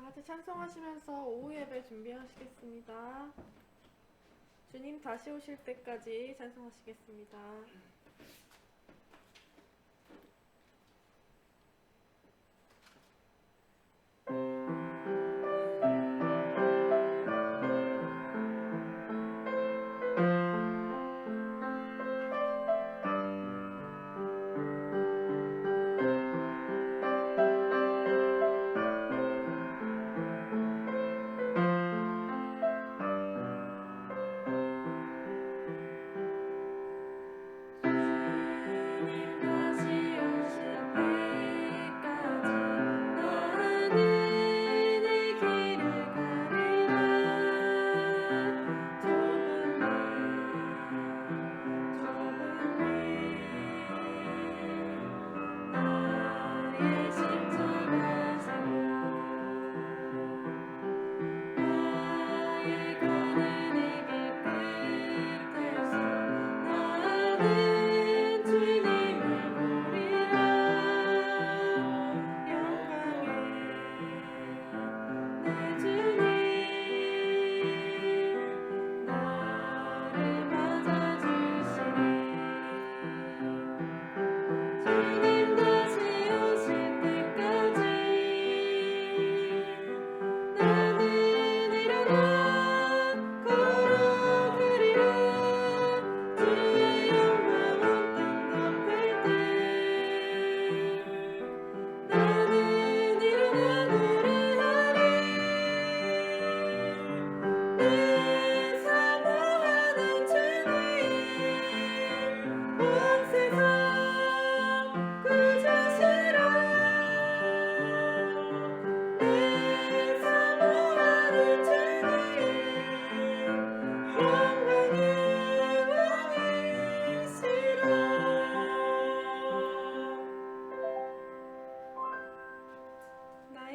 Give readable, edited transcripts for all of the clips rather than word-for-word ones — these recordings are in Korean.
같이 찬송하시면서 오후 예배 준비하시겠습니다. 주님 다시 오실 때까지 찬송하시겠습니다.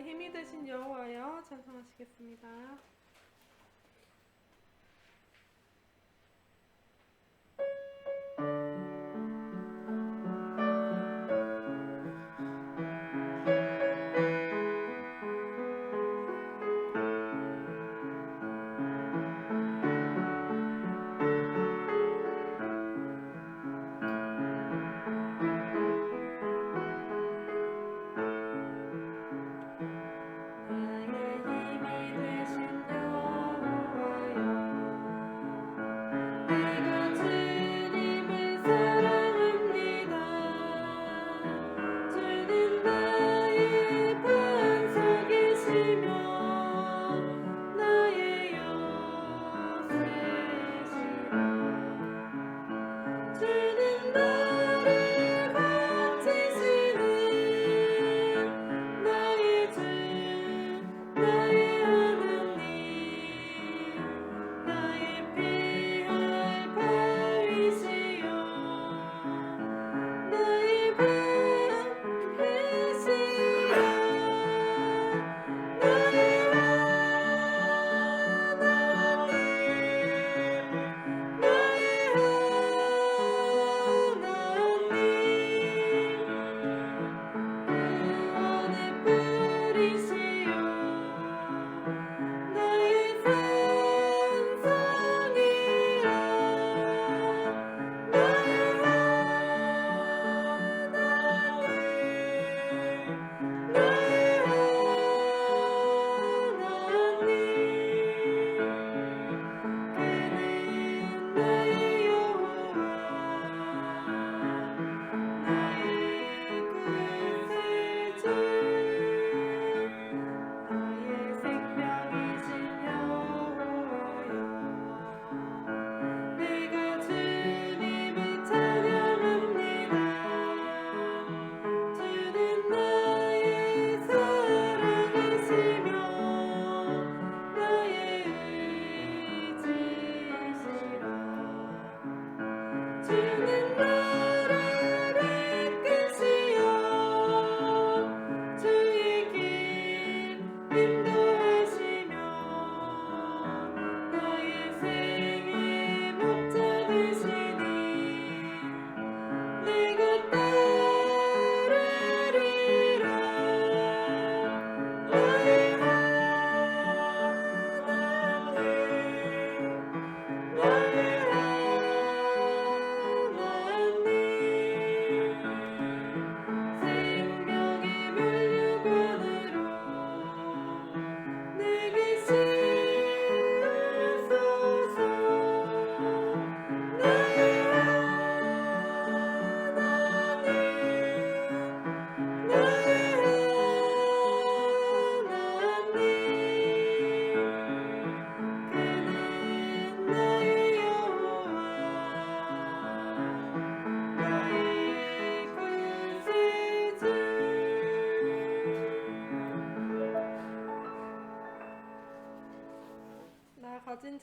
나의 힘이 되신 여호와여 찬송하시겠습니다. 나의 힘이 되신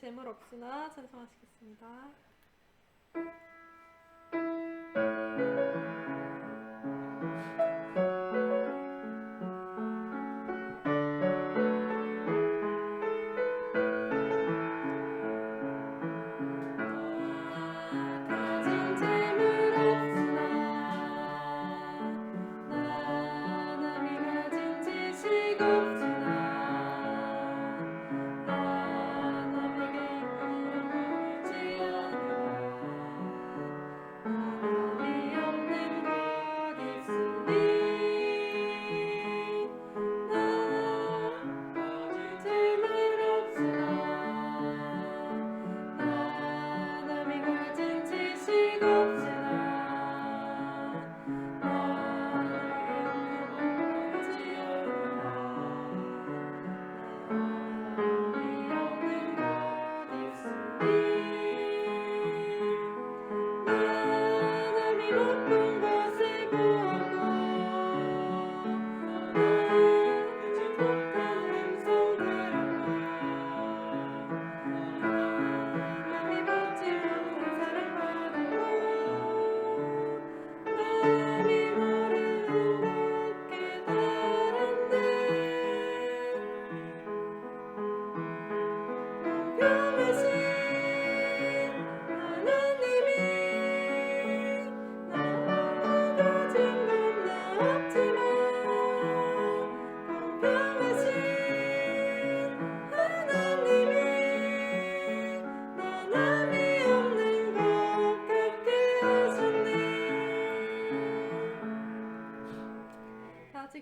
재물 없으나 찬송하시겠습니다.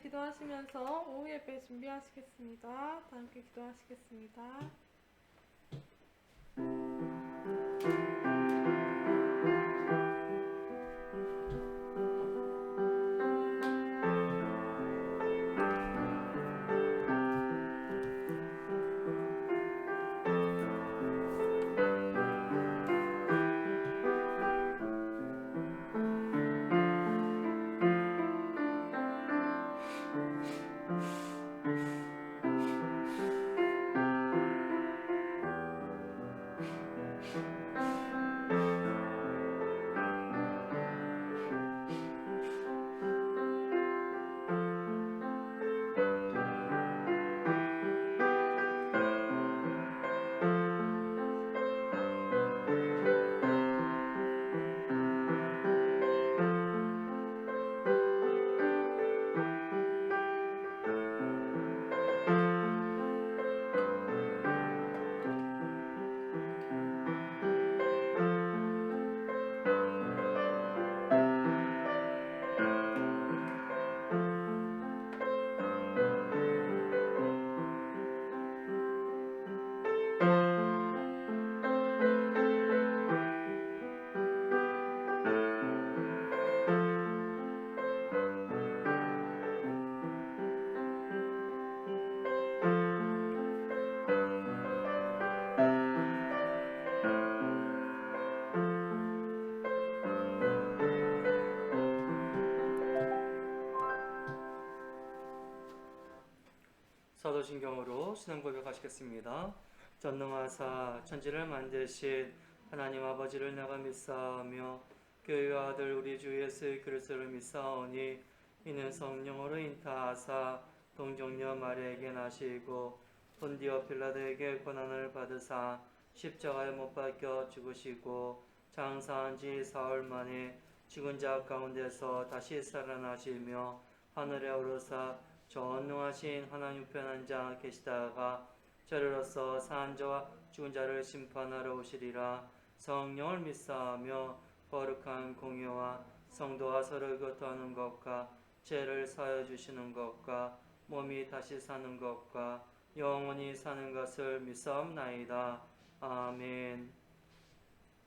기도하시면서 오후 예배 준비하시겠습니다. 다 함께 기도하시겠습니다. 사도신경으로 신앙 고백하시겠습니다. 전능하사 천지를 만드신 하나님 아버지를 내가 믿사오며 그의 아들 우리 주 예수 그리스도를 믿사오니 이는 성령으로 인타하사 동정녀 마리아에게 나시고 본디오 빌라도에게 고난을 받으사 십자가에 못 박혀 죽으시고 장사한 지 사흘 만에 죽은 자 가운데서 다시 살아나시며 하늘에 오르사 전능하신 하나님 우편 앉아 계시다가 저리로서 사한 자와 죽은 자를 심판하러 오시리라. 성령을 믿사하며 거룩한 공의와 성도와 서로 교통하는 것과 죄를 사하여 주시는 것과 몸이 다시 사는 것과 영원히 사는 것을 믿사옵나이다. 아멘.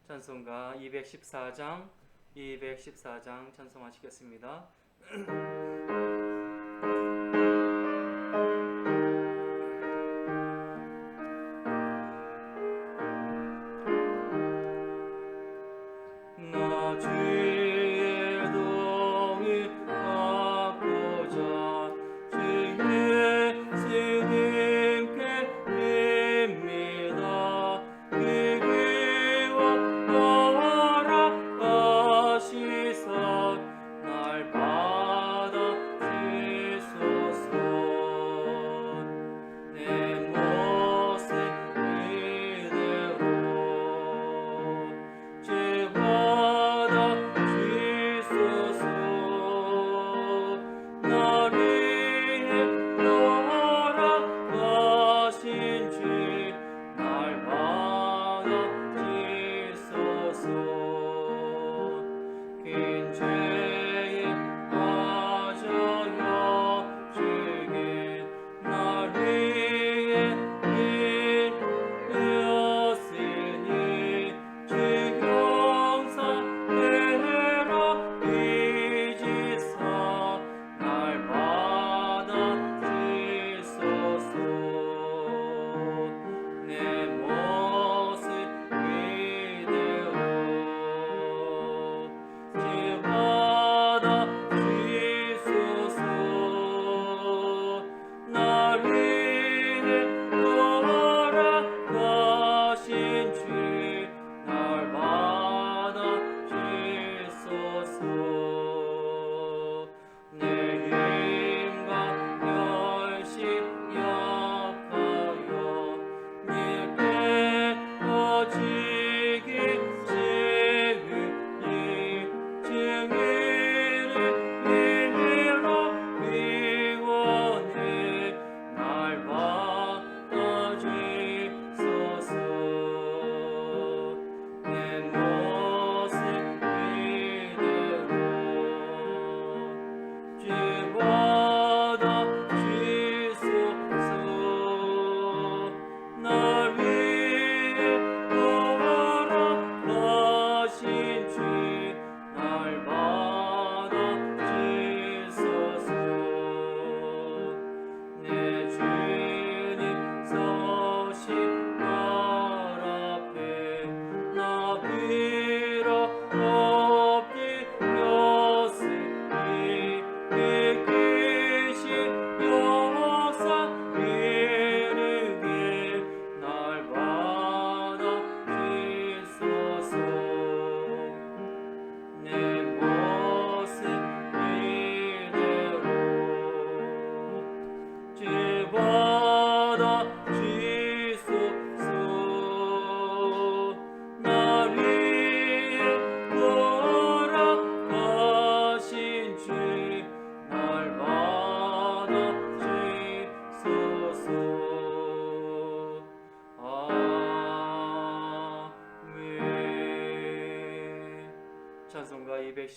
찬송가 214장 찬송하시겠습니다.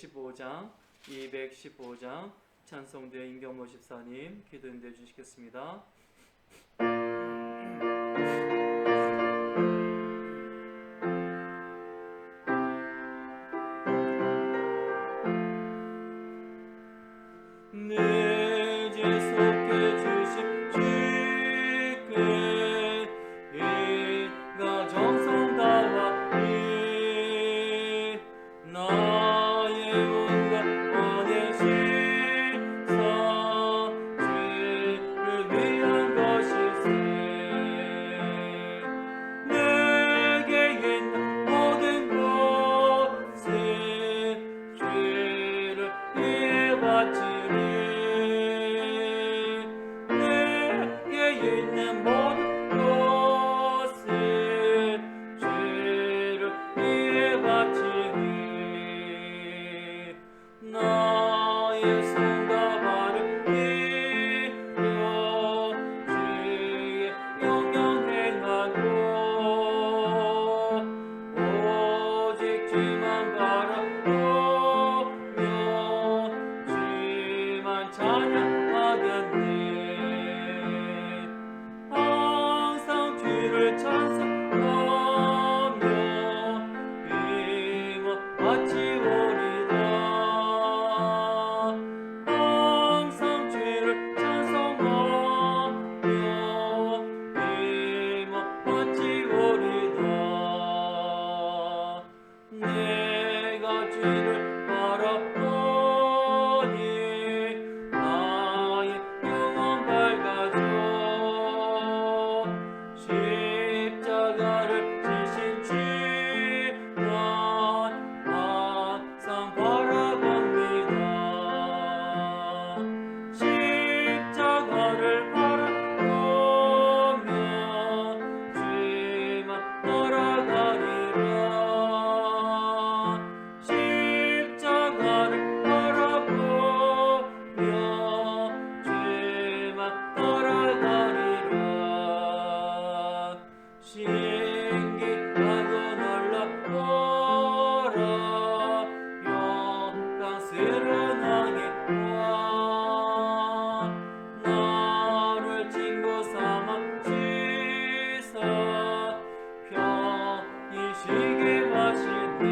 215장 찬송대 임경모 집사님 기도 인도해 주시겠습니다. 내 죄 속해 주신 주께 이가 정성 다하니 나의 온갖 언행 실사 주를 위한 것일세. 내게 있는 모든 것을 주를 위해 바치리. 내게 있는 모든 것을 주를 위해 바치리. 나의 손과 발을 들여 주의 명령 행하고 오직 주만 바라보며 주만 찬양하겠네. 항상 주를 찬송하며 힘을 바치오리다. 항상 주를 찬송하며 힘을 바치오리다. 내가 주를 바라보니 나의 영혼 밝아져. 십자가를 지신 주만 항상 바라봅니다. 십자가를 바라보며 주만 따라가리라. 십자가를 바라보며 주만 따라가리라. 신기하고 놀랍더라 영광스러운 왕의 왕. 나를 친구 삼아 주사 편히 쉬게 하시네.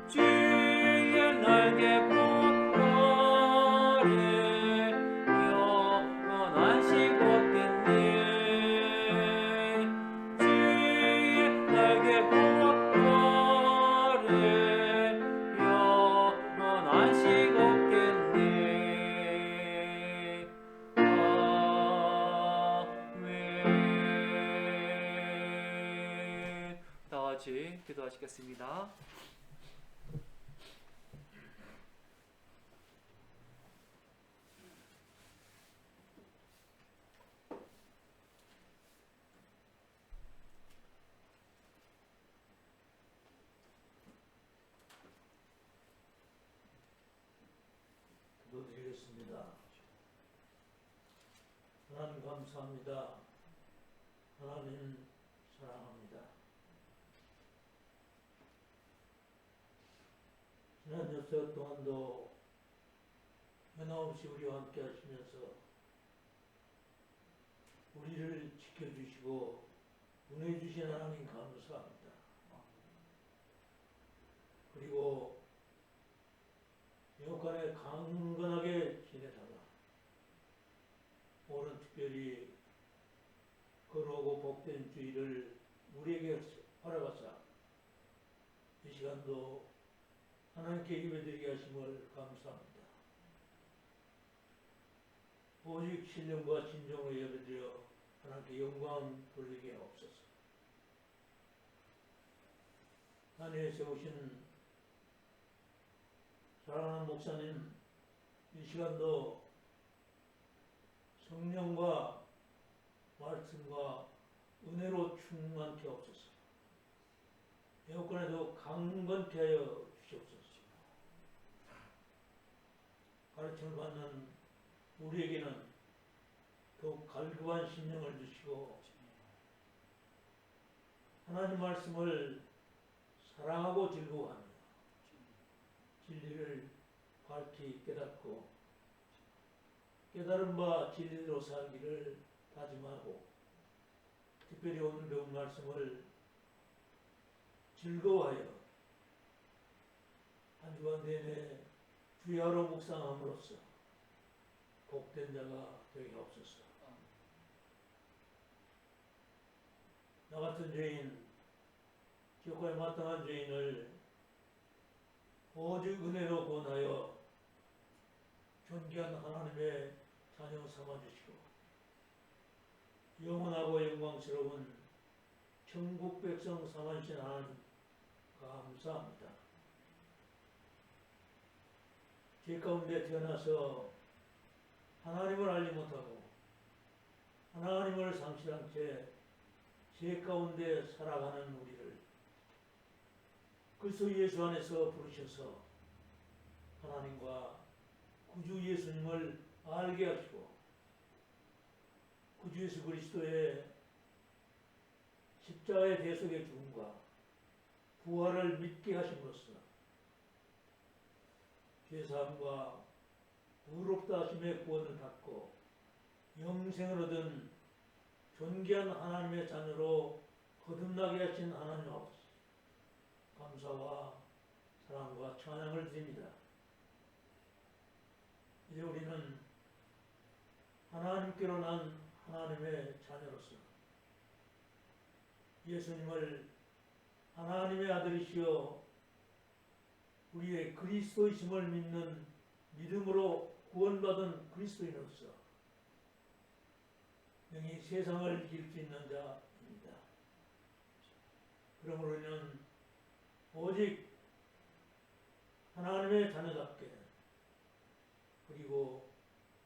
주의 날개 보아래 영원한 싱겁겠네. 주의 날개 보아래 영원한 싱겁겠네. 아멘. 다 같이 기도하시겠습니다. 기도드리겠습니다. 하나님 감사합니다. 하나님 사랑합니다. 지난 6주 동안도 변함없이 우리와 함께 하시면서 우리를 지켜주시고 은혜 주신 하나님 감사합니다. 그리고 영간에 강건하게 지내다가 오늘 특별히 거룩하고 복된 주일을 우리에게 허락하사 이 시간도 하나님께 예배드리게 하심을 감사합니다. 오직 신령과 진정으로 예배드려 하나님께 영광 돌리게 하옵소서. 하늘에 세우신 사랑하는 목사님, 이 시간도 성령과 말씀과 은혜로 충만케 하옵소서. 여건에도 강건케 하여 주시옵소서. 가르침을 받는 우리에게는 더욱 갈구한 심령을 주시고 하나님 말씀을 사랑하고 즐거워하며 진리를 밝히 깨닫고 깨달은 바 진리로 살기를 다짐하고 특별히 오늘 배운 말씀을 즐거워하여 한 주간 내내 주야로 묵상함으로써 복된 자가 되게 없었어. 나 같은 죄인, 지옥과에 마땅한 죄인을 오직 은혜로 구원하여 존귀한 하나님의 자녀 삼아주시고 영원하고 영광스러운 천국 백성 삼아주신 하나님 감사합니다. 죄 가운데 태어나서 하나님을 알지 못하고 하나님을 상실한 채 죄 가운데 살아가는 우리를 그리스도 예수 안에서 부르셔서 하나님과 구주 예수님을 알게 하시고 구주 예수 그리스도의 십자가의 대속의 죽음과 부활을 믿게 하심으로써 죄사함과 의롭다 하심의 구원을 받고 영생을 얻은 존귀한 하나님의 자녀로 거듭나게 하신 하나님 아버지 감사와 사랑과 찬양을 드립니다. 이제 우리는 하나님께로 난 하나님의 자녀로서 예수님을 하나님의 아들이시여 우리의 그리스도이심을 믿는 믿음으로 구원받은 그리스도인으로서 능히 세상을 이길 수 있는 자입니다. 그러므로 우리는 오직 하나님의 자녀답게 그리고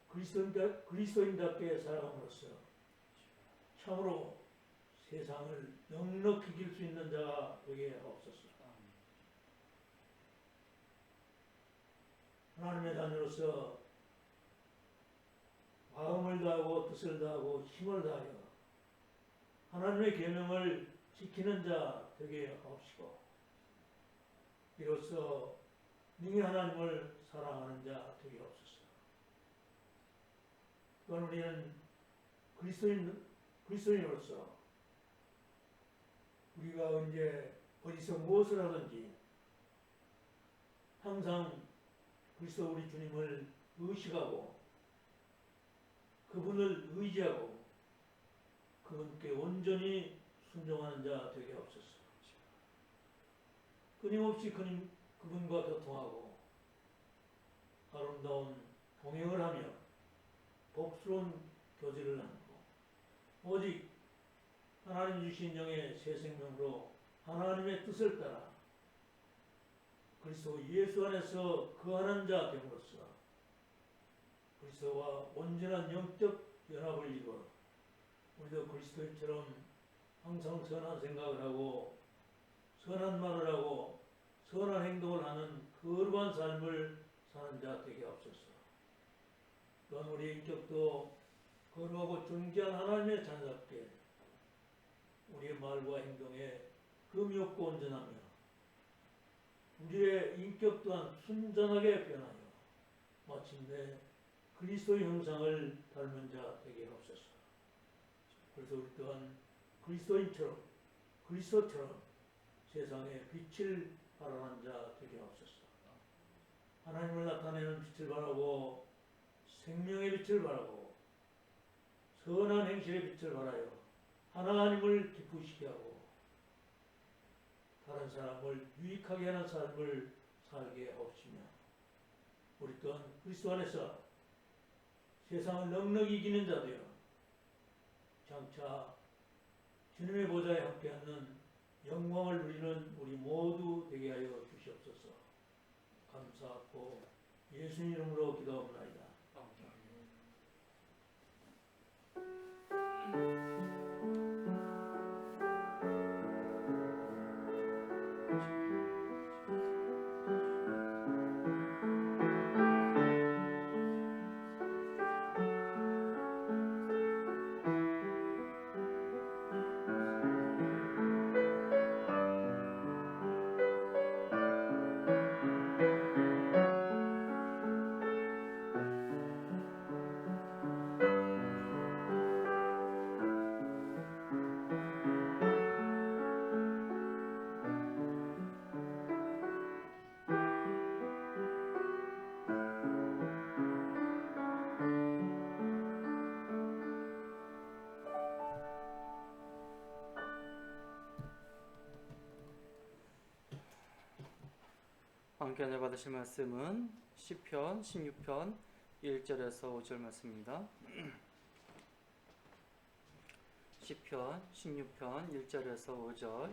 그리스도인답게 살아감으로써 참으로 세상을 넉넉히 이길 수 있는 자가 되게 하옵소서. 하나님의 자녀로서 마음을 다하고 뜻을 다하고 힘을 다하여 하나님의 계명을 지키는 자 되게 하옵시고 이로써 능히 하나님을 사랑하는 자 되게 하옵소서. 또한 우리는 그리스도인으로서 우리가 언제 어디서 무엇을 하든지 항상 그리스도 우리 주님을 의식하고 그분을 의지하고 그분께 온전히 순종하는 자 되게 없었어. 끊임없이 그분과 교통하고 아름다운 동행을 하며 복스러운 교제를 나누고 오직 하나님 주신 영의 새 생명으로 하나님의 뜻을 따라 그리스도 예수 안에서 거하는 자 됨으로써 그리스도와 온전한 영적 연합을 이루어 우리도 그리스도인처럼 항상 선한 생각을 하고 선한 말을 하고 선한 행동을 하는 거룩한 삶을 사는 자 되게 없소서. 또한 우리의 인격도 거룩하고 존귀한 하나님의 자녀답게 우리의 말과 행동에 금이 없고 온전하며 우리의 인격 또한 순전하게 변하여 마침내 그리스도의 형상을 닮은 자 되게 하옵소서. 그래서 우리 또한 그리스도처럼 세상에 빛을 발하는 자 되게 하옵소서. 하나님을 나타내는 빛을 발하고 생명의 빛을 발하고 선한 행실의 빛을 발하여 하나님을 기쁘시게 하고 다른 사람을 유익하게 하는 삶을 살게 하옵시며 우리 또한 그리스도 안에서 세상을 넉넉히 이기는 자 되어 장차 주님의 보좌에 함께하는 영광을 누리는 우리 모두 되게 하여 주시옵소서. 감사하고 예수님 이름으로 기도합니다. 함께 하나 받으실 말씀은 시편 16편 1절에서 5절 말씀입니다. 시편 16편 1절에서 5절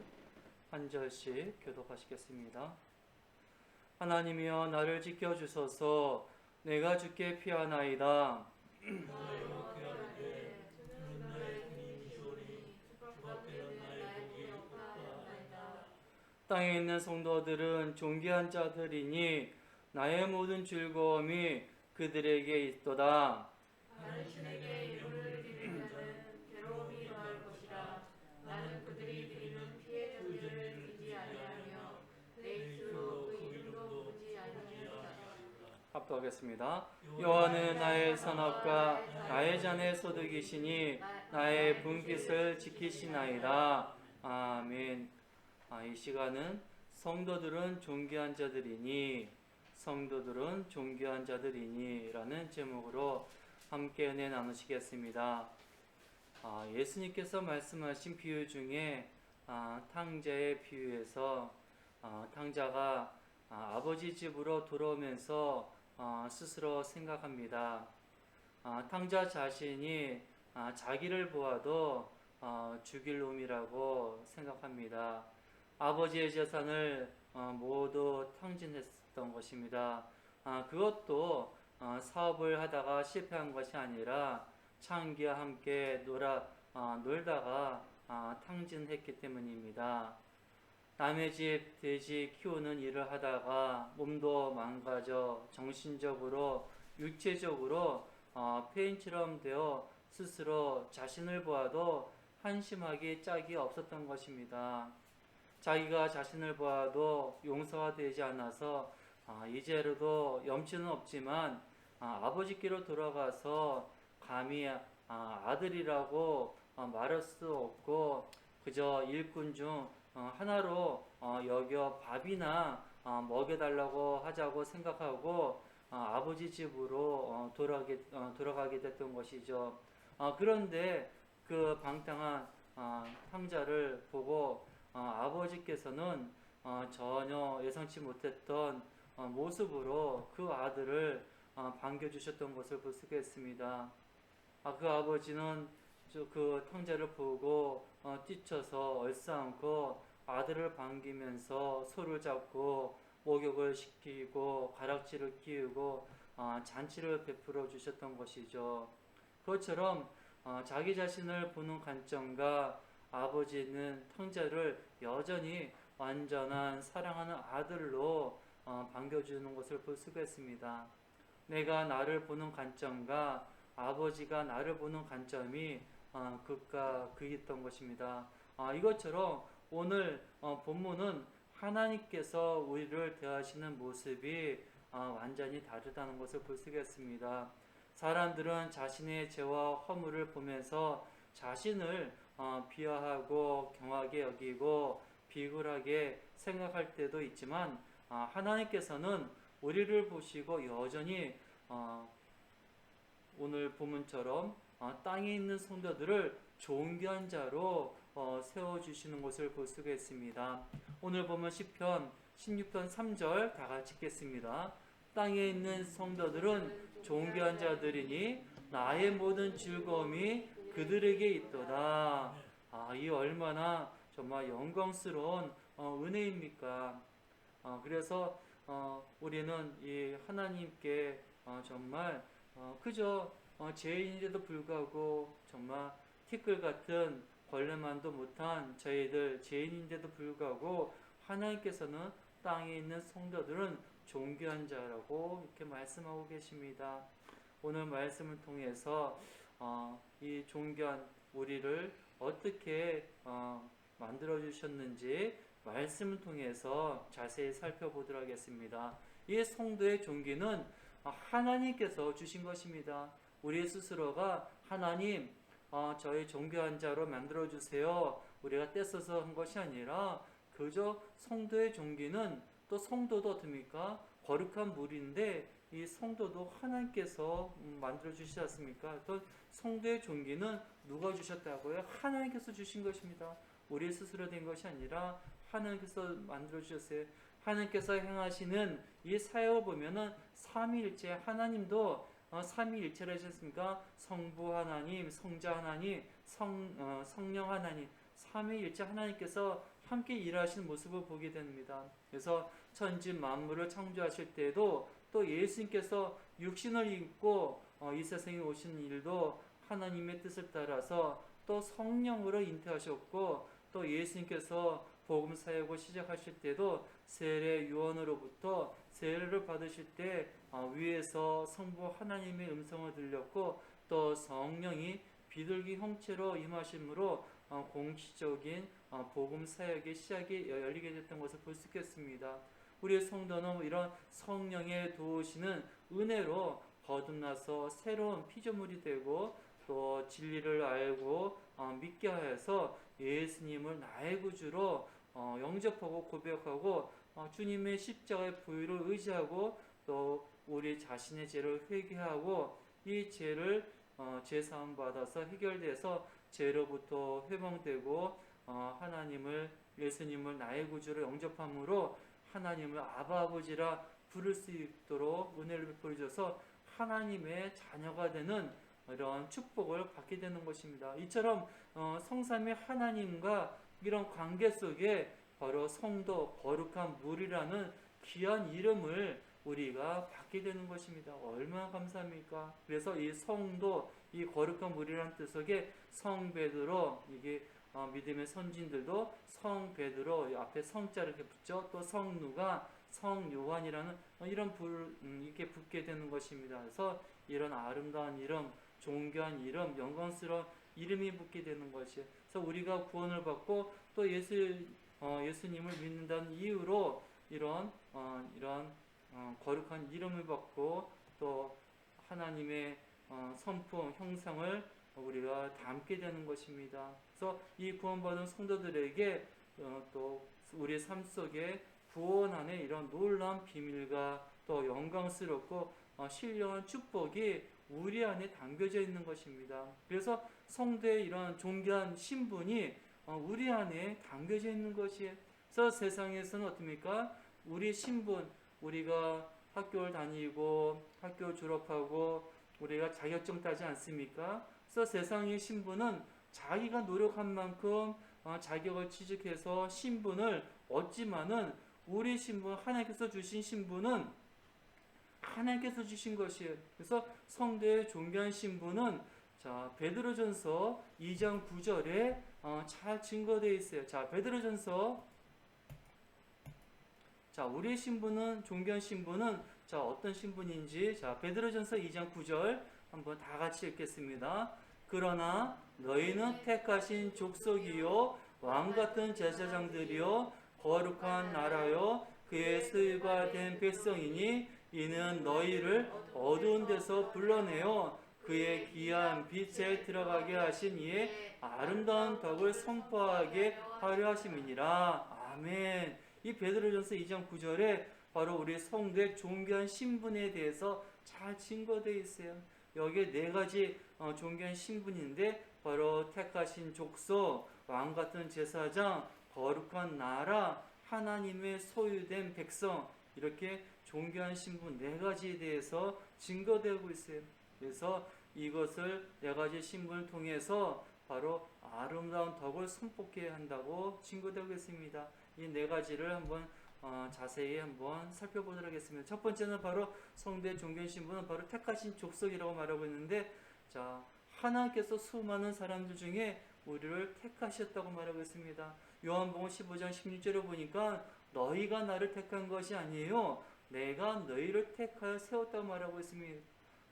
한 절씩 교독하시겠습니다. 하나님이여 나를 지켜주소서. 내가 주께 피하나이다. 땅에 있는 성도들은 존귀한 자들이니 나의 모든 즐거움이 그들에게 있도다. 당신에게 이름을 드리는 자는 괴로움이 더할 것이라. 나는 그들이 드리는 피의 존재를 드리지 아니하며 내 입술로 그 이름도 부르지 아니하리라. 합독하겠습니다. 여호와는 나의 선악과 나의 잔의 소득이시니 나의 분깃을 지키시나이다. 아멘. 이 시간은 성도들은 존귀한 자들이니 라는 제목으로 함께 은혜 나누시겠습니다. 예수님께서 말씀하신 비유 중에 탕자의 비유에서 탕자가 아버지 집으로 돌아오면서 스스로 생각합니다. 탕자 자신이 자기를 보아도 죽일 놈이라고 생각합니다. 아버지의 재산을 모두 탕진했던 것입니다. 그것도 사업을 하다가 실패한 것이 아니라 창기와 함께 놀다가 탕진했기 때문입니다. 남의 집 돼지 키우는 일을 하다가 몸도 망가져 정신적으로 육체적으로 폐인처럼 되어 스스로 자신을 보아도 한심하기 짝이 없었던 것입니다. 자기가 자신을 보아도 용서가 되지 않아서 이제로도 염치는 없지만 아버지께로 돌아가서 감히 아들이라고 말할 수 없고 그저 일꾼 중 하나로 여겨 밥이나 먹여달라고 하자고 생각하고 아버지 집으로 돌아가게 됐던 것이죠. 그런데 그 방탕한 탕자를 보고 아버지께서는 전혀 예상치 못했던 모습으로 그 아들을 반겨주셨던 것을 볼 수가 있습니다. 그 아버지는 그 탕자를 보고 뛰쳐서 얼싸안고 아들을 반기면서 손을 잡고 목욕을 시키고 가락지를 끼우고 잔치를 베풀어 주셨던 것이죠. 그것처럼 자기 자신을 보는 관점과 아버지는 탕자를 여전히 완전한 사랑하는 아들로 반겨주는 것을 볼 수가 있습니다. 내가 나를 보는 관점과 아버지가 나를 보는 관점이 극과 극이었던 것입니다. 이것처럼 오늘 본문은 하나님께서 우리를 대하시는 모습이 완전히 다르다는 것을 볼 수가 있습니다. 사람들은 자신의 죄와 허물을 보면서 자신을 비하하고 경하게 여기고 비굴하게 생각할 때도 있지만 하나님께서는 우리를 보시고 여전히 오늘 본문처럼 땅에 있는 성도들을 존귀한 자로 세워주시는 것을 볼 수가 있습니다. 오늘 보면 시편 16편 3절 다 같이 읽겠습니다. 땅에 있는 성도들은 존귀한 자들이니 나의 모든 즐거움이 그들에게 있도다. 이 얼마나 정말 영광스러운 은혜입니까? 그래서 우리는 이 하나님께 정말 그저 죄인인데도 불구하고 정말 티끌 같은 벌레만도 못한 저희들 죄인인데도 불구하고 하나님께서는 땅에 있는 성도들은 존귀한 자라고 이렇게 말씀하고 계십니다. 오늘 말씀을 통해서 이 존귀한 우리를 어떻게 만들어 주셨는지 말씀을 통해서 자세히 살펴보도록 하겠습니다. 이 성도의 존귀는 하나님께서 주신 것입니다. 우리 스스로가 하나님 저희 존귀한 자로 만들어 주세요. 우리가 떼써서 한 것이 아니라 그저 성도의 존귀는 또 성도도 어떻습니까? 거룩한 물인데 이 성도도 하나님께서 만들어 주시지 않습니까? 또 성도의 존귀는 누가 주셨다고요? 하나님께서 주신 것입니다. 우리 스스로 된 것이 아니라 하나님께서 만들어 주셨어요. 하나님께서 행하시는 이 사역을 보면은 삼위일체 하나님도 삼위일체라 하셨습니까? 성부 하나님, 성자 하나님, 성령 하나님, 삼위일체 하나님께서 함께 일하시는 모습을 보게 됩니다. 그래서 천지 만물을 창조하실 때도 또 예수님께서 육신을 입고 이 세상에 오신 일도 하나님의 뜻을 따라서 또 성령으로 잉태하셨고, 또 예수님께서 복음 사역을 시작하실 때도 세례 요한으로부터 세례를 받으실 때 위에서 성부 하나님의 음성을 들렸고, 또 성령이 비둘기 형체로 임하심으로 공식적인 복음 사역의 시작이 열리게 됐던 것을 볼 수 있겠습니다. 우리의 성도는 이런 성령의 도우시는 은혜로 거듭나서 새로운 피조물이 되고, 또 진리를 알고 믿게 하여서 예수님을 나의 구주로 영접하고 고백하고 주님의 십자가의 보혈을 의지하고, 또 우리 자신의 죄를 회개하고 이 죄를 죄사함 받아서 해결돼서 죄로부터 회방되고 예수님을 나의 구주로 영접함으로 하나님을 아바 아버지라 부를 수 있도록 은혜를 베풀어 주셔서 하나님의 자녀가 되는 이런 축복을 받게 되는 것입니다. 이처럼 성삼위 하나님과 이런 관계 속에 바로 성도, 거룩한 물이라는 귀한 이름을 우리가 받게 되는 것입니다. 얼마나 감사합니까? 그래서 이 성도, 이 거룩한 물이라는 뜻 속에 성 베드로, 이게 믿음의 선진들도 성 베드로 앞에 성자를 이렇게 붙죠. 또 성 누가, 성 요한이라는 이런 이렇게 붙게 되는 것입니다. 그래서 이런 아름다운 이름, 존귀한 이름, 영광스러운 이름이 붙게 되는 것이에요. 그래서 우리가 구원을 받고 또 예수님을 믿는다는 이유로 이런 거룩한 이름을 받고 또 하나님의 성품, 형상을 우리가 담게 되는 것입니다. 그래서 이 구원받은 성도들에게 또 우리의 삶 속에 구원 안에 이런 놀라운 비밀과 또 영광스럽고 신령한 축복이 우리 안에 담겨져 있는 것입니다. 그래서 성도의 이런 존귀한 신분이 우리 안에 담겨져 있는 것이에요. 그래서 세상에서는 어떻습니까? 우리 신분, 우리가 학교를 다니고 학교 졸업하고 우리가 자격증 따지 않습니까? 그래서 세상의 신분은 자기가 노력한 만큼 자격을 취득해서 신분을 얻지만은 우리 신분, 하나님께서 주신 신분은 하나님께서 주신 것이에요. 그래서 성도의 존귀한 신분은 베드로전서 2장 9절에 잘 증거되어 있어요. 베드로전서 우리의 신분은, 존귀한 신분은 어떤 신분인지 베드로전서 2장 9절 한번 다 같이 읽겠습니다. 그러나 너희는 택하신 족속이요 왕같은 제사장들이요 거룩한 나라요 그의 소유가 된 백성이니 이는 너희를 어두운 데서 불러내어 그의 귀한 빛에 들어가게 하신 이의 아름다운 덕을 선포하게 하려 하심이니라. 아멘. 이 베드로전서 2장 9절에 바로 우리 성도의 존귀한 신분에 대해서 잘 증거되어 있어요. 여기에 네 가지 존귀한 신분인데 바로 택하신 족속, 왕같은 제사장, 거룩한 나라, 하나님의 소유된 백성, 이렇게 존귀한 신분 네 가지에 대해서 증거되고 있어요. 그래서 이것을 네 가지 신분을 통해서 바로 아름다운 덕을 선포케 한다고 증거되고 있습니다. 이 네 가지를 한번 자세히 한번 살펴보도록 하겠습니다. 첫 번째는 바로 성도의 존귀한 신분은 바로 택하신 족속이라고 말하고 있는데, 하나님께서 수많은 사람들 중에 우리를 택하셨다고 말하고 있습니다. 요한복음 15장 16절에 보니까 너희가 나를 택한 것이 아니에요, 내가 너희를 택하여 세웠다고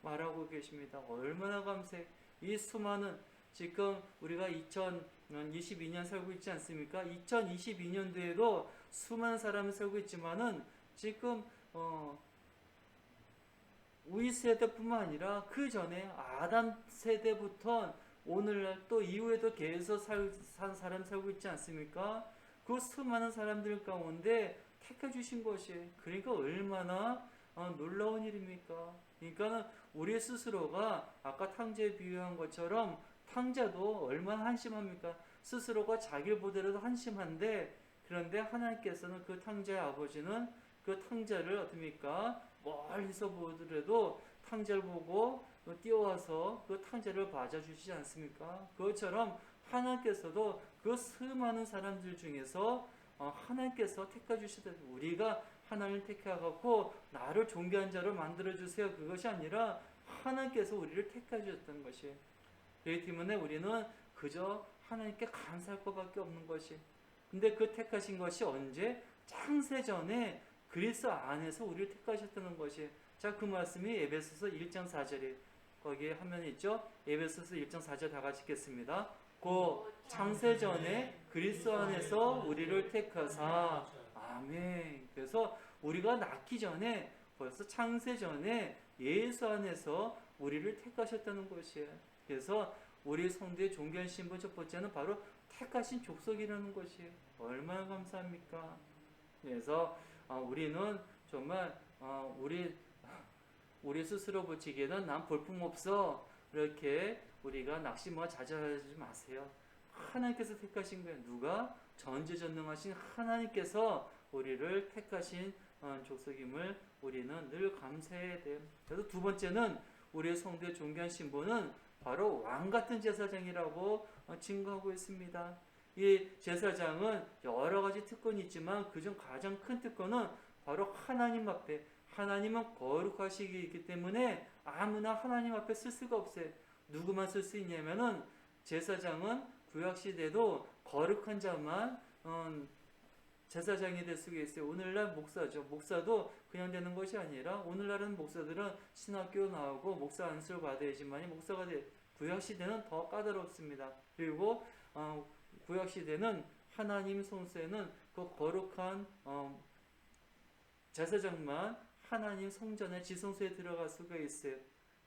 말하고 계십니다. 얼마나 감사해. 이 수많은, 지금 우리가 2022년 살고 있지 않습니까? 2022년도에도 수많은 사람이 살고 있지만은 지금 우리 세대뿐만 아니라 그 전에 아담 세대부터 오늘날 또 이후에도 계속 산 사람 살고 있지 않습니까? 그 수많은 사람들 가운데 택해 주신 것이, 그러니까 얼마나 놀라운 일입니까? 그러니까 우리 스스로가 아까 탕자에 비유한 것처럼 탕자도 얼마나 한심합니까? 스스로가 자기를 보더라도 한심한데 그런데 하나님께서는 그 탕자의 아버지는 그 탕자를 어떻습니까? 멀리서 보더라도 탕자를 보고 뛰어와서 그 탕자를 맞아주시지 않습니까? 그것처럼 하나님께서도 그 수많은 사람들 중에서 하나님께서 택해 주시다. 우리가 하나님을 택해갖고 나를 존귀한 자로 만들어주세요. 그것이 아니라 하나님께서 우리를 택해 주셨던 것이. 그렇기 때문에 우리는 그저 하나님께 감사할 것밖에 없는 것이. 근데 그 택하신 것이 언제? 창세전에 그리스도 안에서 우리를 택하셨다는 것이. 자, 그 말씀이 에베소서 1장 4절에 거기에 화면에 있죠? 에베소서 1장 4절 다 같이 읽겠습니다. 고 창세전에 그리스도 안에서 우리를 택하사. 아멘. 그래서 우리가 낳기 전에 벌써 창세전에 예수 안에서 우리를 택하셨다는 것이에요. 그래서 우리 성도의 존귀한 신분 첫 번째는 바로 택하신 족속이라는 것이 얼마나 감사합니까? 그래서 우리는 정말 우리 스스로 붙이기에는 난 볼품없어 이렇게 우리가 낙심과 좌절하지 마세요. 하나님께서 택하신 거예요. 누가? 전지전능하신 하나님께서 우리를 택하신 족속임을 우리는 늘 감사해야 돼요. 그래서 두 번째는 우리의 성도의 존귀한 신분은 바로 왕같은 제사장이라고 증거하고 있습니다. 이 제사장은 여러 가지 특권이 있지만 그중 가장 큰 특권은 바로 하나님 앞에, 하나님은 거룩하시기 있기 때문에 아무나 하나님 앞에 쓸 수가 없어요. 누구만 쓸 수 있냐면은 제사장은 구약시대도 거룩한 자만 제사장이 될 수가 있어요. 오늘날 목사죠. 목사도 그냥 되는 것이 아니라 오늘날은 목사들은 신학교 나오고 목사 안수를 받아야지만 목사가 돼. 구약시대는 더 까다롭습니다. 그리고 구약시대는 하나님 성소에는 그 거룩한 제사장만 하나님 성전의 지성소에 들어갈 수가 있어요.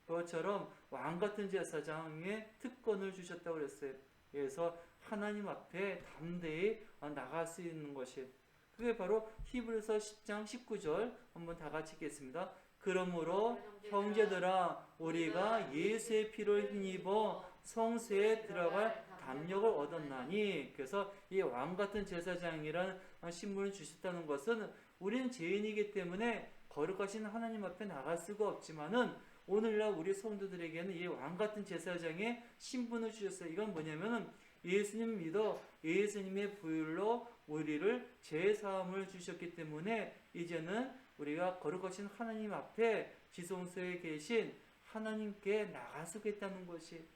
그것처럼 왕같은 제사장의 특권을 주셨다고 그랬어요. 그래서 하나님 앞에 담대히 나갈 수 있는 것이, 그게 바로 히브리서 10장 19절 한번 다 같이 읽겠습니다. 그러므로 형제들아 우리가 예수의 피를 힘입어 성소에 들어갈 담력을 얻었나니. 그래서 이 왕같은 제사장이라는 신분을 주셨다는 것은 우리는 죄인이기 때문에 거룩하신 하나님 앞에 나갈 수가 없지만은 오늘날 우리 성도들에게는 이 왕같은 제사장의 신분을 주셨어요. 이건 뭐냐면은 예수님 믿어 예수님의 부활로 우리를 죄사함을 주셨기 때문에 이제는 우리가 거룩하신 하나님 앞에 지성소에 계신 하나님께 나갈 수가 있다는 것이.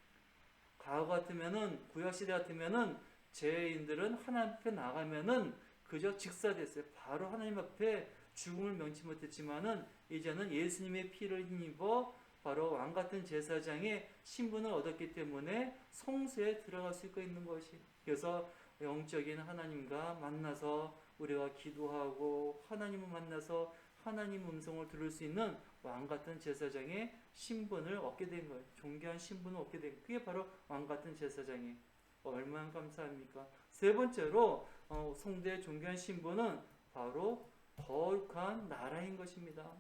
과거 같으면은 구약시대 같으면은 죄인들은 하나님 앞에 나가면은 그저 직사됐어요. 바로 하나님 앞에 죽음을 명치 못했지만은 이제는 예수님의 피를 힘입어 바로 왕같은 제사장의 신분을 얻었기 때문에 성소에 들어갈 수 있는 것이. 그래서 영적인 하나님과 만나서 우리가 기도하고 하나님을 만나서 하나님 음성을 들을 수 있는 왕같은 제사장의 신분을 얻게 된 거예요. 존귀한 신분을 얻게 된 거예요. 그게 바로 왕같은 제사장이 얼마나 감사합니까? 세 번째로 성도의 존귀한 신분은 바로 거룩한 나라인 것입니다.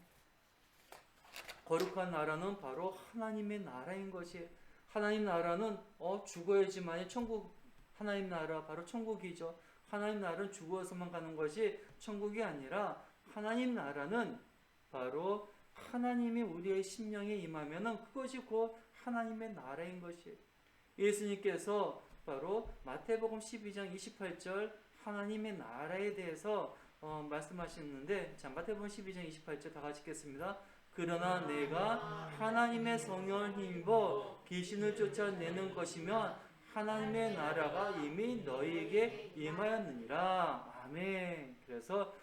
거룩한 나라는 바로 하나님의 나라인 것이. 하나님 나라는 죽어야지만이 천국, 하나님 나라 바로 천국이죠. 하나님 나라는 죽어서만 가는 것이 천국이 아니라 하나님 나라는 바로 하나님이 우리의 심령에 임하면은 그것이 곧 하나님의 나라인 것이. 예수님께서 바로 마태복음 12장 28절 하나님의 나라에 대해서 말씀하셨는데, 자, 마태복음 12장 28절 다 같이 읽겠습니다. 그러나 내가 하나님의 성령을 힘입어 귀신을 쫓아내는 것이면 하나님의 나라가 이미 너희에게 임하였느니라. 아멘. 그래서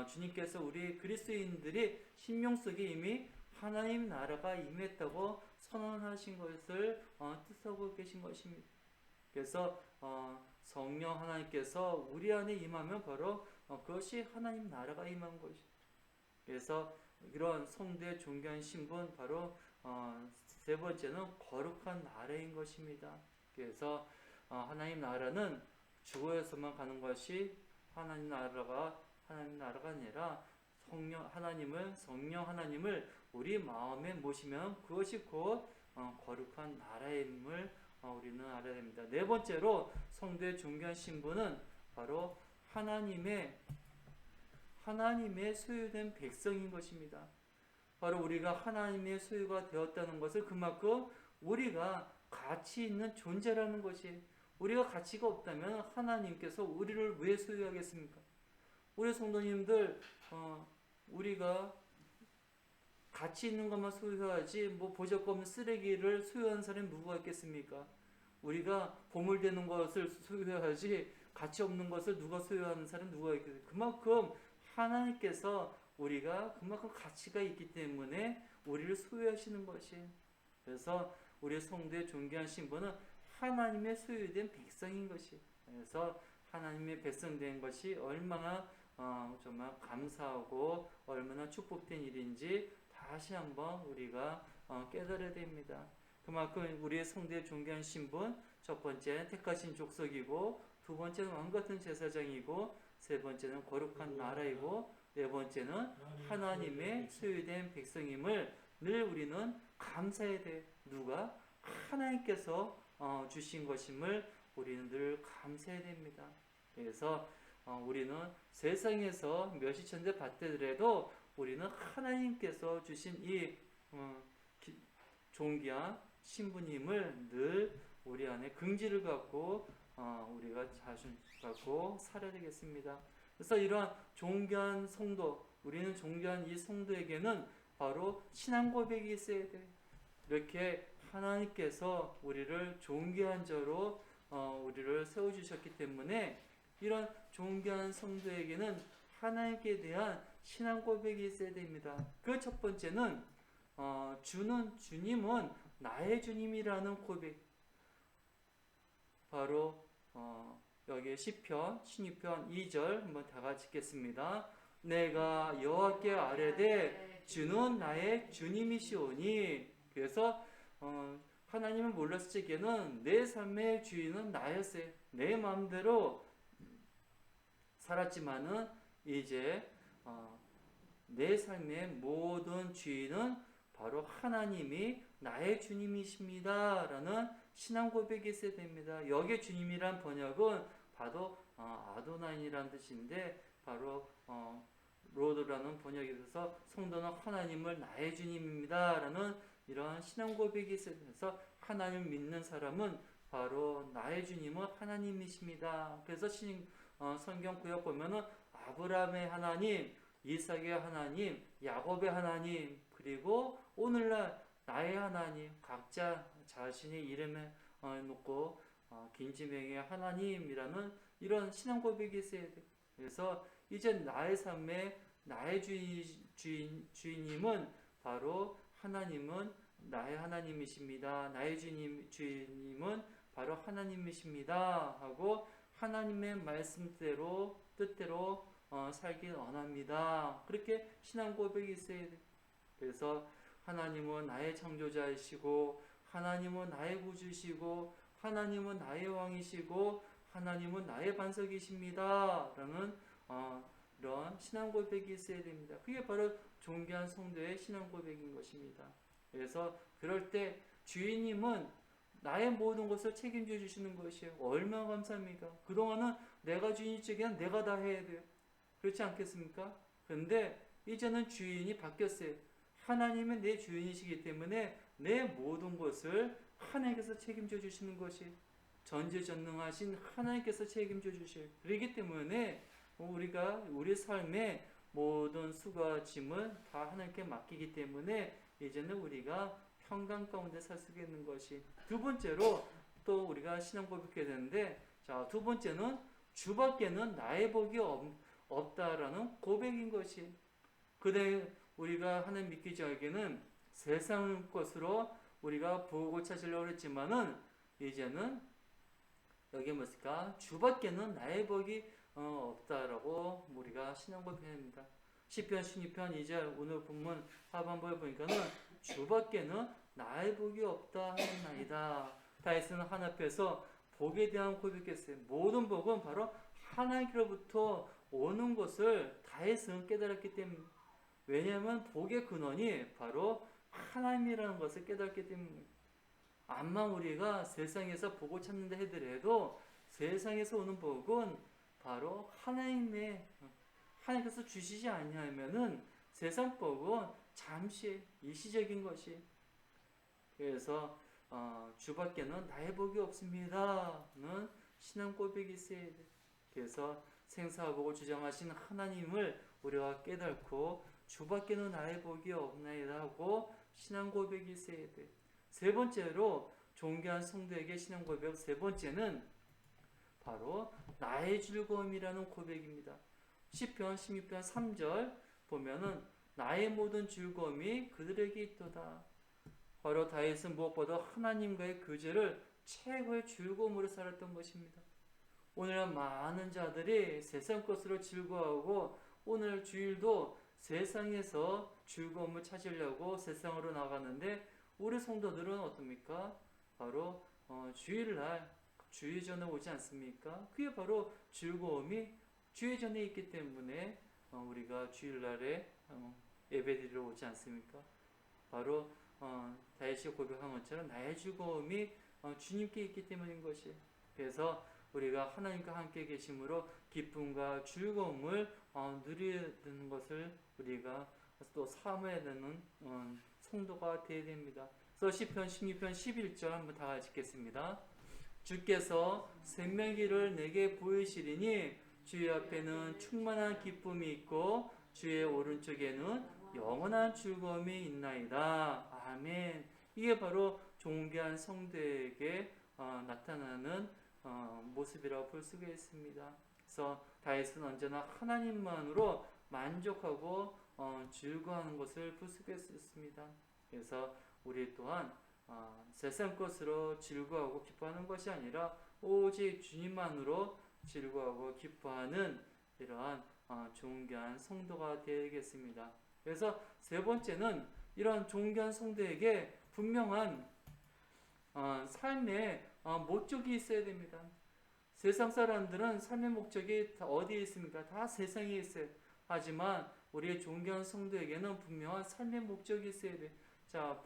주님께서 우리 그리스도인들이 심령 속에 이미 하나님 나라가 임했다고 선언하신 것을 뜻하고 계신 것입니다. 그래서 성령 하나님께서 우리 안에 임하면 바로 그것이 하나님 나라가 임한 것이. 그래서 이런 성도의 존귀한 신분 바로 세 번째는 거룩한 나라인 것입니다. 그래서 하나님 나라는 죽어야서만 가는 것이 하나님 나라가 아니라 성령 하나님을 우리 마음에 모시면 그것이 곧 거룩한 나라임을 우리는 알아야 됩니다. 네 번째로 성도의 존귀한 신분은 바로 하나님의 소유된 백성인 것입니다. 바로 우리가 하나님의 소유가 되었다는 것을 그만큼 우리가 가치 있는 존재라는 것이, 우리가 가치가 없다면 하나님께서 우리를 왜 소유하겠습니까? 우리 성도님들 우리가 가치 있는 것만 소유하지 뭐 보잘것없는 쓰레기를 소유하는 사람이 누구가 있겠습니까? 우리가 보물되는 것을 소유하지 가치 없는 것을 누가 소유하는 사람이 누가 있겠습니까? 그만큼 하나님께서 우리가 그만큼 가치가 있기 때문에 우리를 소유하시는 것이, 그래서 우리 성도의 존귀한 신분은 하나님의 소유된 백성인 것이, 그래서 하나님의 백성된 것이 얼마나 정말 감사하고 얼마나 축복된 일인지 다시 한번 우리가 깨달아야 됩니다. 그만큼 우리의 성도의 존귀한 신분, 첫 번째는 택하신 족속이고, 두 번째는 왕같은 제사장이고, 세 번째는 거룩한 나라이고, 네 번째는 하나님의 소유된 백성임을 늘 우리는 감사해야 돼. 누가? 하나님께서 주신 것임을 우리는 늘 감사해야 됩니다. 그래서 우리는 세상에서 몇십천대 받더라도 우리는 하나님께서 주신 이 존귀한 신부님을 늘 우리 안에 긍지를 갖고 우리가 자신 갖고 살아야 되겠습니다. 그래서 이러한 존귀한 성도, 우리는 존귀한 이 성도에게는 바로 신앙 고백이 있어야 돼. 이렇게 하나님께서 우리를 존귀한 자로 우리를 세워주셨기 때문에 이런 존귀한 성도에게는 하나님께 대한 신앙 고백이 있어야 됩니다. 그 첫 번째는 주님은 나의 주님이라는 고백. 바로 여기 시편 16편 2절 한번 다 같이 읽겠습니다. 내가 여호와께 아뢰되 주는 나의 주님이시오니. 그래서 하나님을 몰랐을 적에는 내 삶의 주인은 나였어요. 내 마음대로 살았지만은 이제 내 삶의 모든 주인은 바로 하나님이 나의 주님이십니다 라는 신앙 고백이 있어야 됩니다. 여기에 주님이란 번역은 바로 아도나이라는 뜻인데, 바로 로드라는 번역이 있어서 성도는 하나님을 나의 주님입니다 라는 이런 신앙 고백이 있어야 돼서, 하나님을 믿는 사람은 바로 나의 주님은 하나님이십니다. 그래서 성경 구약 보면은 아브라함의 하나님, 이삭의 하나님, 야곱의 하나님, 그리고 오늘날 나의 하나님, 각자 자신의 이름에 놓고 긴지명의 하나님이라는 이런 신앙 고백이 있어야 돼. 그래서 이제 나의 삶에 나의 주인님은 바로 하나님은 나의 하나님이십니다. 나의 주님은 바로 하나님이십니다 하고 하나님의 말씀대로 뜻대로 살길 원합니다. 그렇게 신앙 고백이 있어야 돼. 그래서 하나님은 나의 창조자이시고, 하나님은 나의 구주시고, 하나님은 나의 왕이시고, 하나님은 나의 반석이십니다 라는 이런 신앙 고백이 있어야 됩니다. 그게 바로 존귀한 성도의 신앙 고백인 것입니다. 그래서 그럴 때 주인님은 나의 모든 것을 책임져 주시는 것이에요. 얼마나 감사합니까? 그동안은 내가 주인일 적에는 내가 다 해야 돼요. 그렇지 않겠습니까? 그런데 이제는 주인이 바뀌었어요. 하나님은 내 주인이시기 때문에 내 모든 것을 하나님께서 책임져 주시는 것이, 전지전능하신 하나님께서 책임져 주셔요. 그렇기 때문에 우리가 우리 삶의 모든 수고와 짐을 다 하나님께 맡기기 때문에 이제는 우리가 평강 가운데 살 수 있는 것이. 두 번째로 또 우리가 신앙 고백해야 되는데, 자, 두 번째는 주밖에는 나의 복이 없다라는 고백인 것이. 그대 우리가 하나님 믿기 전에는 세상 것으로 우리가 복을 찾으려고 했지만은 이제는 여기 뭡니까? 주밖에는 나의 복이 없다라고 우리가 신앙 고백합니다. 시편 16편 2절 오늘 본문 하반부에 보니까는 주밖에는 나의 복이 없다 하나이다. 다윗은 하나님 앞에서 복에 대한 고백했어요. 모든 복은 바로 하나님께로부터 오는 것을 다윗은 깨달았기 때문에, 왜냐하면 복의 근원이 바로 하나님이라는 것을 깨달았기 때문에, 암만 우리가 세상에서 복을 찾는다 하더라도 세상에서 오는 복은 바로 하나님께서 주시지 아니하면은 세상 복은 잠시 일시적인 것이. 그래서 주밖에는 나의 복이 없습니다는 신앙 고백이 있어야 돼. 그래서 생사복을 주장하신 하나님을 우리가 깨닫고 주밖에는 나의 복이 없나이다 하고 신앙 고백이 있어야 돼. 세 번째로 존귀한 성도에게 신앙 고백 세 번째는 바로 나의 즐거움이라는 고백입니다. 시편 16편 3절 보면은 나의 모든 즐거움이 그들에게 있도다. 바로 다윗은 무엇보다 하나님과의 교제를 최고의 즐거움으로 살았던 것입니다. 오늘 많은 자들이 세상 것으로 즐거워하고 오늘 주일도 세상에서 즐거움을 찾으려고 세상으로 나가는데 우리 성도들은 어떻습니까? 바로 주일날 주의전에 오지 않습니까? 그게 바로 즐거움이 주의전에 있기 때문에 우리가 주일날에 예배드리러 오지 않습니까? 바로 다윗이 고백한 것처럼 나의 즐거움이 주님께 있기 때문인 것이. 그래서 우리가 하나님과 함께 계심으로 기쁨과 즐거움을 누리는 것을 우리가 또 삼아야 되는 성도가 되어야 됩니다. 그래서 시편 16편 11절 한번 다 같이 읽겠습니다. 주께서 생명길을 내게 보이시리니 주의 앞에는 충만한 기쁨이 있고 주의 오른쪽에는 영원한 즐거움이 있나이다. 아멘. 이게 바로 존귀한 성도에게 나타나는 모습이라고 볼 수가 있습니다. 그래서 다윗은 언제나 하나님만으로 만족하고 즐거워하는 것을 볼 수가 있습니다. 그래서 우리 또한 세상 것으로 즐거워하고 기뻐하는 것이 아니라 오직 주님만으로 즐거워하고 기뻐하는 이러한 존귀한 성도가 되겠습니다. 그래서 세 번째는 이런 존귀한 성도에게 분명한 삶의 목적이 있어야 됩니다. 세상 사람들은 삶의 목적이 다 어디에 있습니까? 다 세상에 있어요. 하지만 우리의 존귀한 성도에게는 분명한 삶의 목적이 있어야 돼. 자,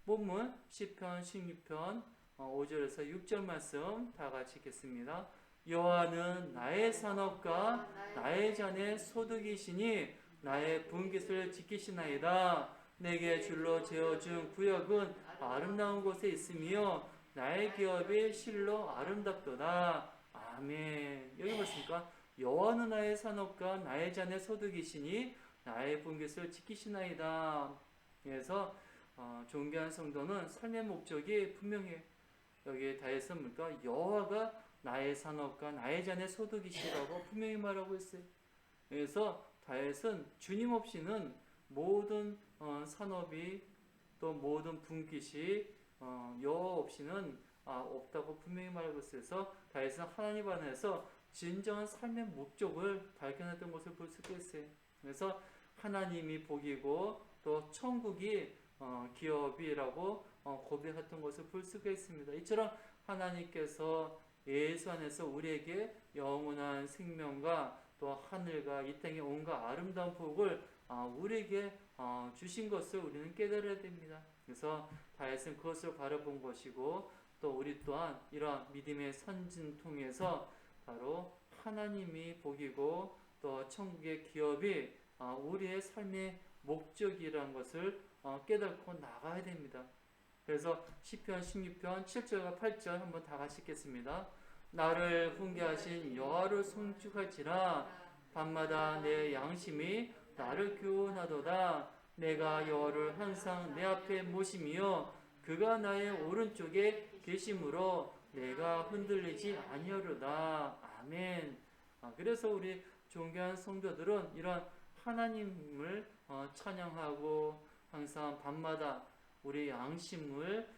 본문 시편 16편 5절에서 6절 말씀 다 같이 읽겠습니다. 여호와는 나의 산업과 나의 잔의 소득이시니 나의 분깃을 지키시나이다. 내게 줄로 재어준 구역은 아름다운 곳에 있으며 나의 기업이 실로 아름답도다. 아멘. 여기 보십니까? 여호와는 나의 산업과 나의 잔의 소득이시니 나의 분깃을 지키시나이다. 그래서 존귀한 성도는 삶의 목적이 분명해요. 여기 다윗은 뭡니까? 여호와가 나의 산업과 나의 잔의 소득이시라고 분명히 말하고 있어요. 그래서 다윗은 주님 없이는 모든 산업이 또 모든 분깃이 여호와 없이는 없다고 분명히 말하고 있어요. 그래서 다윗은 하나님 안에서 진정한 삶의 목적을 발견했던 것을 볼 수가 있어요. 그래서 하나님이 복이고 또 천국이 기업이라고 고백했던 것을 볼 수가 있습니다. 이처럼 하나님께서 예수 안에서 우리에게 영원한 생명과 또 하늘과 이 땅의 온갖 아름다운 복을 우리에게 주신 것을 우리는 깨달아야 됩니다. 그래서 다윗은 그것을 바라본 것이고 또 우리 또한 이러한 믿음의 선진 통해서 바로 하나님이 복이고 또 천국의 기업이 우리의 삶의 목적이라는 것을 깨닫고 나가야 됩니다. 그래서 시편 16편 7절과 8절 한번 다 같이 읽겠습니다. 나를 훈계하신 여호와를 송축할지라 밤마다 내 양심이 나를 교훈하도다. 내가 여호와를 항상 내 앞에 모시며 그가 나의 오른쪽에 계심으로 내가 흔들리지 아니하리로다. 아멘. 그래서 우리 존귀한 성도들은 이런 하나님을 찬양하고 항상 밤마다 우리 양심을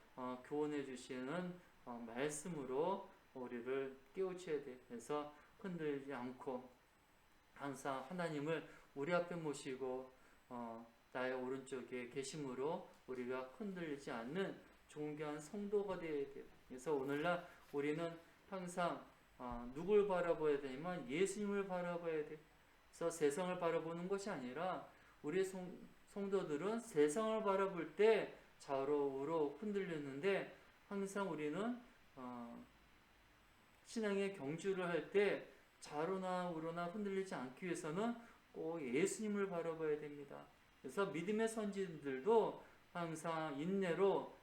교훈해 주시는 말씀으로 우리를 깨우쳐야 돼. 그래서 흔들리지 않고 항상 하나님을 우리 앞에 모시고 나의 오른쪽에 계심으로 우리가 흔들리지 않는 존귀한 성도가 되어야 돼요. 그래서 오늘날 우리는 항상 누굴 바라봐야 되냐면 예수님을 바라봐야 돼. 그래서 세상을 바라보는 것이 아니라 우리 성도들은 세상을 바라볼 때 좌우로 흔들렸는데 항상 우리는 신앙의 경주를 할 때 좌로나 우로나 흔들리지 않기 위해서는 꼭 예수님을 바라봐야 됩니다. 그래서 믿음의 선진들도 항상 인내로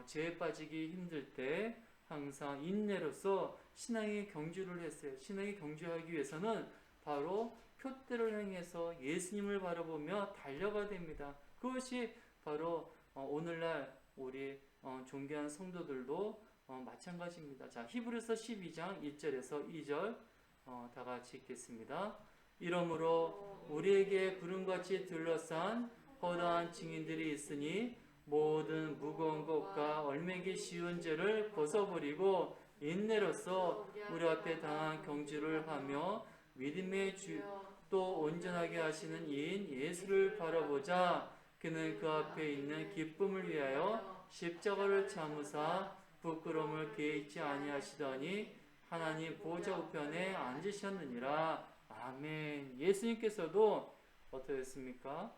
죄에 빠지기 힘들 때 항상 인내로서 신앙의 경주를 했어요. 신앙의 경주하기 위해서는 바로 표대를 향해서 예수님을 바라보며 달려가야 됩니다. 그것이 바로 오늘날 우리 존귀한 성도들도 마찬가지입니다. 자, 히브리서 12장 1절에서 2절 다 같이 읽겠습니다. 이러므로 우리에게 구름같이 둘러싼 허다한 증인들이 있으니 모든 무거운 것과 얼매기 쉬운 죄를 벗어버리고 인내로서 우리 앞에 당한 경주를 하며 믿음의 주 또 온전하게 하시는 이인 예수를 바라보자. 그는 그 앞에 있는 기쁨을 위하여 십자가를 참으사 부끄러움을 개의치 아니하시더니 하나님 보좌 우편에 앉으셨느니라. 아멘. 예수님께서도 어떠했습니까?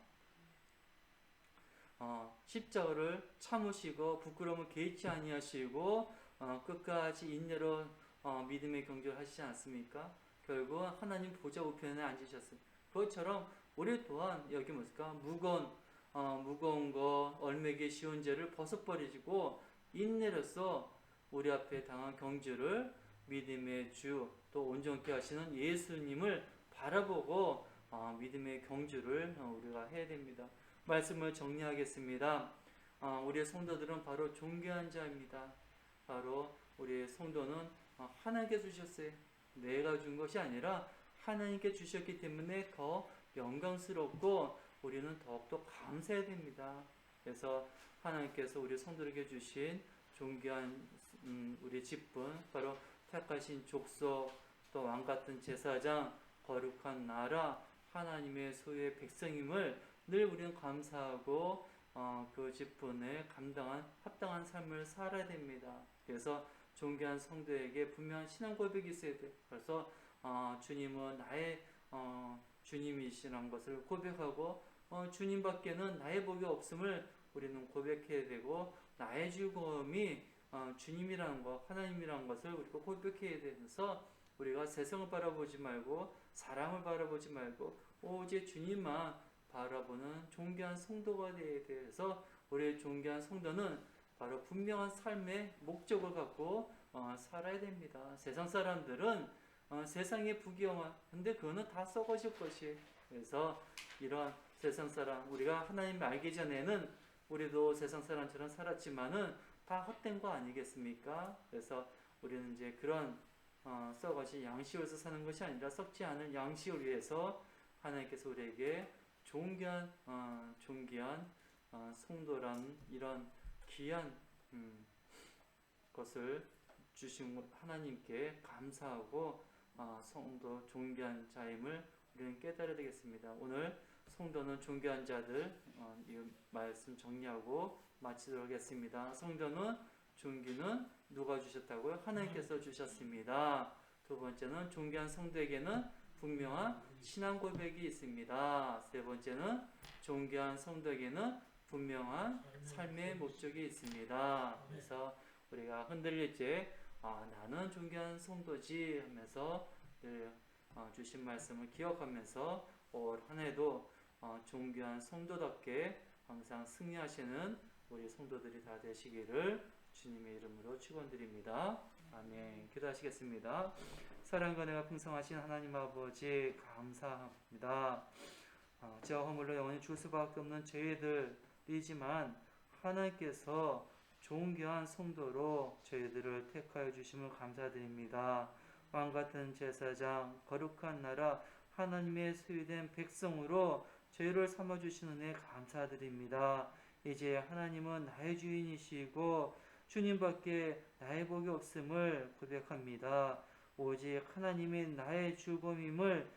십자가를 참으시고 부끄러움을 개의치 아니하시고 끝까지 인내로 믿음의 경주를 하시지 않습니까? 결국 하나님 보좌 우편에 앉으셨어요. 그것처럼 우리 또한 여기 뭡니까? 무거운 거, 얼매기 쉬운 죄를 벗어버리고 인내로서 우리 앞에 당한 경주를 믿음의 주 또 온전케 하시는 예수님을 바라보고 믿음의 경주를 우리가 해야 됩니다. 말씀을 정리하겠습니다. 우리의 성도들은 바로 존귀한 자입니다. 바로 우리의 성도는 하나님께 주셨어요. 내가 준 것이 아니라 하나님께 주셨기 때문에 더 영광스럽고 우리는 더욱더 감사해야 됩니다. 그래서 하나님께서 우리 성도에게 주신 존귀한 우리 직분, 바로 택하신 족속, 또 왕같은 제사장, 거룩한 나라, 하나님의 소유의 백성임을 늘 우리는 감사하고 그 직분에 감당한 합당한 삶을 살아야 됩니다. 그래서 존귀한 성도에게 분명한 신앙 고백이 있어야 돼요. 그래서 주님은 나의 주님이시라는 것을 고백하고 주님밖에는 나의 복이 없음을 우리는 고백해야 되고 나의 죽음이 주님이라는 것, 하나님이라는 것을 우리가 고백해야 되면서 우리가 세상을 바라보지 말고 사람을 바라보지 말고 오직 주님만 바라보는 존귀한 성도가 되어야 돼서 우리의 존귀한 성도는 바로 분명한 삶의 목적을 갖고 살아야 됩니다. 세상 사람들은 세상의 부귀영화, 근데 그거는 다 썩어질 것이. 그래서 이런 세상 사람, 우리가 하나님을 알기 전에는 우리도 세상 사람처럼 살았지만은 다 헛된 거 아니겠습니까? 그래서 우리는 이제 그런 썩어질 양식으로서 사는 것이 아니라 썩지 않을 양식을 위해서 하나님께서 우리에게 존귀한 성도란 이런 귀한 것을 주신 하나님께 감사하고 성도 존귀한 자임을 우리는 깨달아야 되겠습니다. 오늘 성도는 존귀한 자들 이 말씀 정리하고 마치도록 하겠습니다. 성도는 존귀는 누가 주셨다고요? 하나님께서 주셨습니다. 두 번째는 존귀한 성도에게는 분명한 신앙 고백이 있습니다. 세 번째는 존귀한 성도에게는 분명한 삶의 목적이 있습니다. 그래서 우리가 흔들릴 때 나는 존귀한 성도지 하면서 늘 주신 말씀을 기억하면서 올 한 해도 존귀한 성도답게 항상 승리하시는 우리 성도들이 다 되시기를 주님의 이름으로 축원드립니다. 아멘. 기도하시겠습니다. 사랑과 은혜가 풍성하신 하나님 아버지 감사합니다. 죄와 허물로 영원히 죽을 수밖에 없는 저희들이지만 하나님께서 존귀한 성도로 저희들을 택하여 주심을 감사드립니다. 왕같은 제사장, 거룩한 나라, 하나님의 소유된 백성으로 저희를 삼아주신 은혜 감사드립니다. 이제 하나님은 나의 주인이시고 주님밖에 나의 복이 없음을 고백합니다. 오직 하나님이 나의 주범임을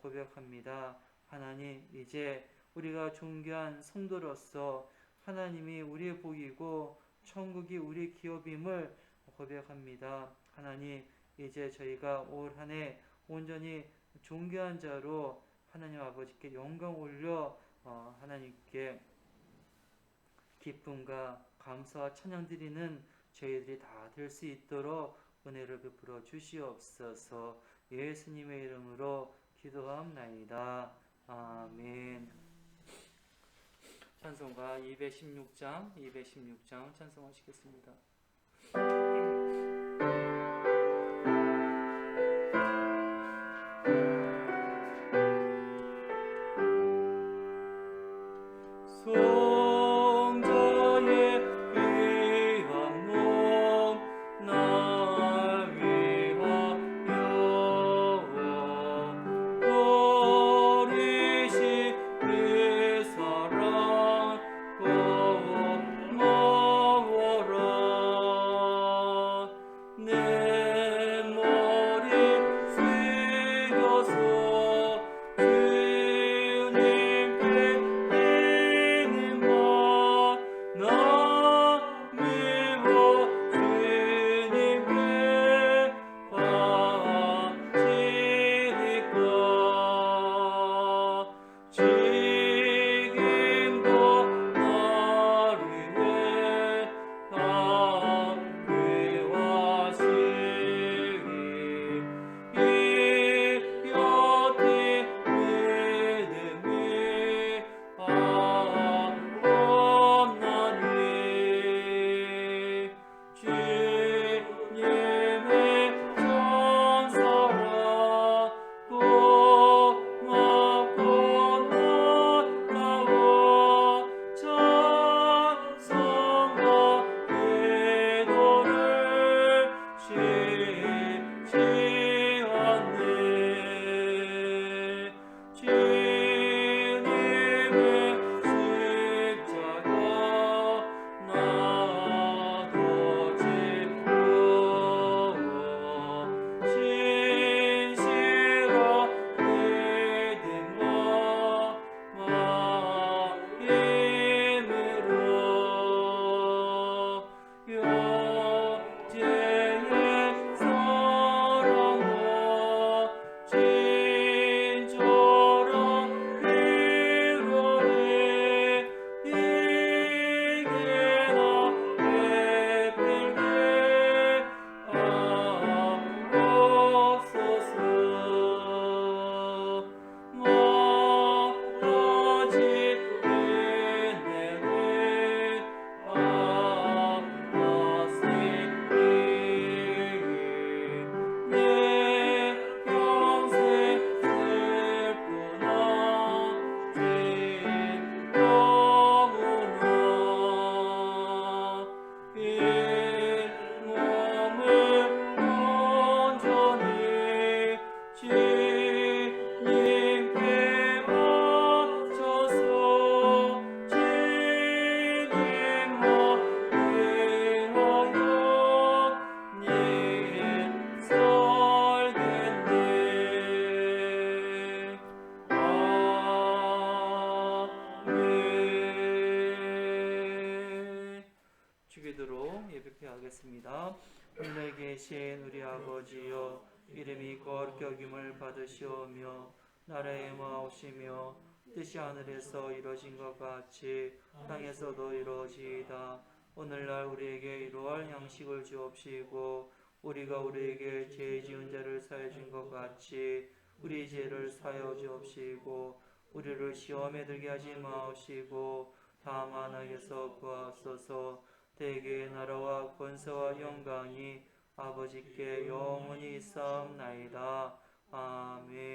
고백합니다. 하나님, 이제 우리가 존귀한 성도로서 하나님이 우리의 복이고 천국이 우리의 기업임을 고백합니다. 하나님, 이제 저희가 올 한 해 온전히 존귀한 자로 하나님 아버지께 영광 올려 하나님께 기쁨과 감사와 찬양 드리는 저희들이 다 될 수 있도록 은혜를 베풀어 주시옵소서. 예수님의 이름으로 기도하옵나이다. 아멘. 찬송가 216장 찬송하시겠습니다. 성자의 귀한 몸 날 위하여 버리신 그 사랑 고마워라. 내 머리 숙여서 주님께 나 미워 주님께 바치리까. 지금도 날 위해 강구하시니 이 여태 믿음이 없나니 주님의 천사라 고맙고 놀라워 찬송과 기도를 쉬지 않네. 주님의 십자가 나도 짓고 진실한 믿음과 마음으로 형제의 사랑과 친절한 위로에 이게나 베풀게 하옵소서. 마다지 은혜를 아마시니 내 평생 슬프나 진동으로 이 몸을 온전히 주님께 바쳐서 주님만 위하여 살겠네. 아멘. 주기도로 예배케 하겠습니다. 하늘에 계신 우리 아버지여, 이름이 거룩히 여김을 받으시오며 나라의 마옵시며 뜻이 하늘에서 이루어진 것 같이 땅에서도 이루어지이다. 오늘날 우리에게 이루할 양식을 주옵시고 우리가 우리에게 죄 지은 자를 사해 준 것 같이 우리 죄를 사여 주옵시고 우리를 시험에 들게 하지 마옵시고 다만 악에서 구하소서. 대개의 나라와 권세와 영광이 아버지께 영원히 있사옵나이다. 아멘.